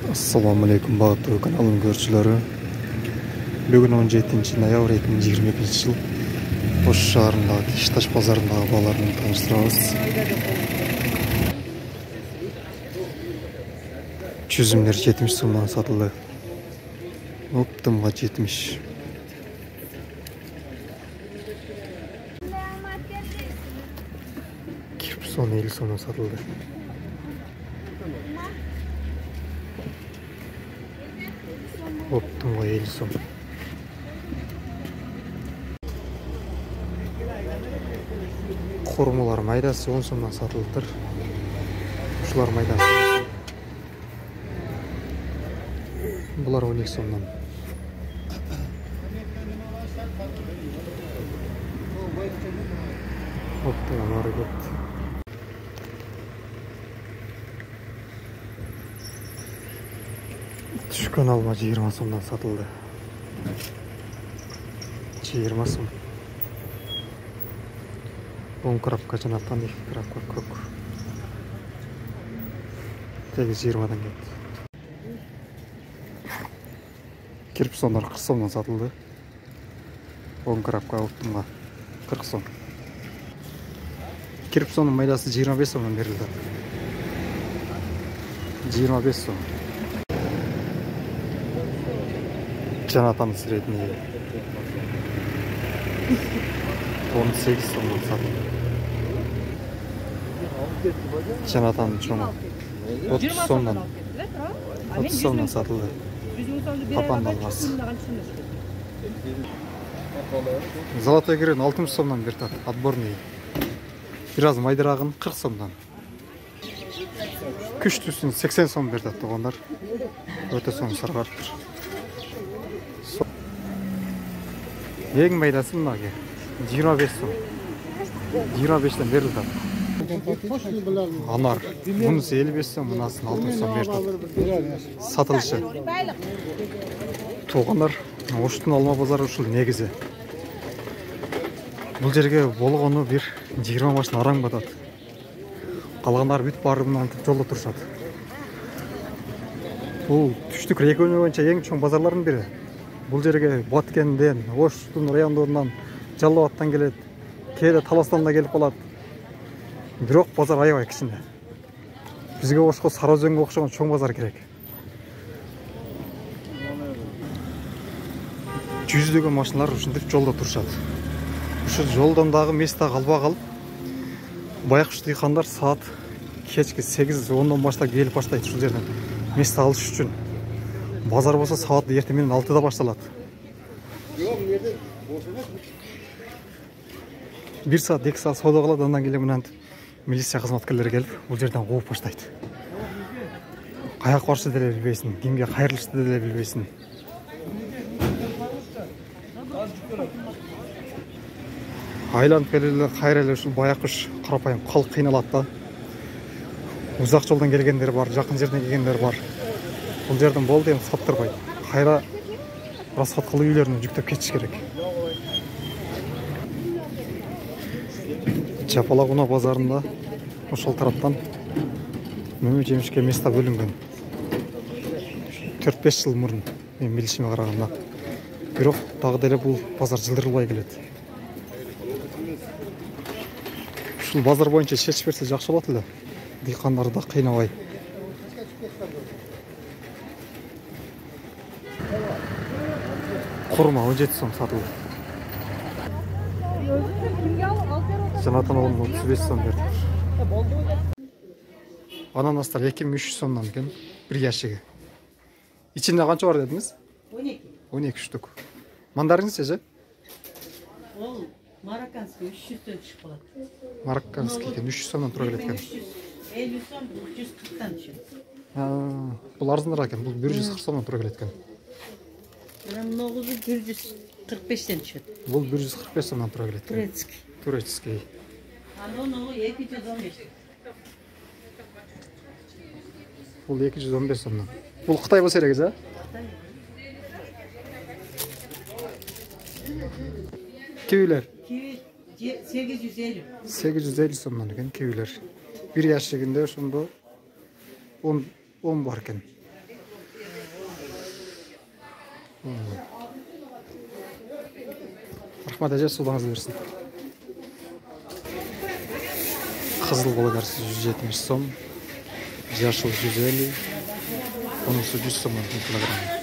Assalamu alaikum bag'atdagi kanalim ko'ruvchilari. Bugun 17 noyabr 2022 yil Tosh shahridagi Kishtash bozoridagi bolalarni tanishtiramiz. Çözümler 70 so'mdan sotildi. Optimga 70. Kirpson 50 so'mdan sotildi. Optimga 50 so'm. Korumalar maydası 10 so'mdan sotildi. Şular maydası. Bular 12 so'mdan. Optimalar көп. Düşkün alma 20 so'mdan sotildi. 20 so'm. 10 krapka janatan 2 krapka ko'k. Tegi 20'dan ketdi. Kirpsonlar 40 so'mdan sotildi. 10 krapka optimga 40 so'm. Kirpsonun maydası 25 so'mdan berildi. 25 so'm. Janatan sredniy 18 so'mdan sotildi. Janatan cho'ng 30 so'mdan 30 so'mdan sotildi. Papan dalgası. Zолотой грен 60 so'mdan berdi. Отборный. Biraz maydırağın 40 so'mdan. Күштүсүн 80 so'm berdi тугандар. Өтө соң саргартыр. Ең майдасы мынага 25 so'm. 25'ten verildi. Anar. Bunisi 55 so'm, bunasını 60 so'm berdi. Satılışı. Тугандар, Оштун алма базары ушул негизи. Бул жерге болгону бир 20 машина араң батат. Калгандары бүт барып мынтип жолдо турушат. Бул түштүк регион боюнча эң чоң базарлардын бири. Бул жерге Баткенден, Оштун райондорунан, Жалал Абадтан келет, кээде Таластан да келип калат. Бирок базар аябай кичине. Бизге Ошко Сары Өзөнгө окшогон чоң базар керек. Жүздөгөн машиналар ушинтип жолдо турушат. Ушу жолдон дагы места калбай калып, байкуш дыйкандар саат кечки 8-10дон баштап келип баштайт ушул жерден места алыш үчүн. Базар болсо саат эртең менен 6-да башталат. Бир саат, 2 саат соода кылат, андан кийин мынан милиция кызматкерлери келип, бул жерден кууп баштайт. Каяка барышты деле билбейсиң, кимге кайрылышты деле билбейсиң. Айланып келелер, кайрылып ушул байкуш карапайым калк кыйналат да. Узак жолдон келгендер бар, жакын жерден келгендер бар. Бул жерден болду эми саттырбайт. Кайра расходкылуу үйлөрүнө жүктөп кетиш керек. Чапалак унаа базарында ошол тараптан мөмө жемишке места бөлүнгөн. 4-5 жыл мурун мен билишиме караганда. Бирок дагы деле бул базар жылдырылбай келет. Ушул базар боюнча чечип берсе жакшы болот эле. Дыйкандарды да кыйнабай. Kurma 17 so'm satıldı. Janatan oğlum 35 so'm berdi. Ananaslar 2-3 so'mdan ekan, bir ящиги. İçinde qancha var dediniz? 12. 12 штук. Mandarinsiz Ол марокканский 300 so'm chiqib qoladi. Marokkanskiy ekan 300 so'mdan turib ketgan. 50 so'm 340 dan tushadi. Ha, bul arzonroq ekan. Bul 140 so'mdan turib ketgan. Mana 145 dan tushadi. Bul 145 so'mdan turib ketgan. Турецкий. Турецкий. Аны 215. Bul 215 so'mdan. Bul Xitoy bo'lsa kerak, ha? Kiviler. Kivi 850. 850 so'mdan ekan kiviler. Bir yaşliginde şunda 10 var ekan. Рахмат әже, судаңыз берсін. Қызыл болгар 170 сом, жашыл 150, бұнысы 100 сом килограмм.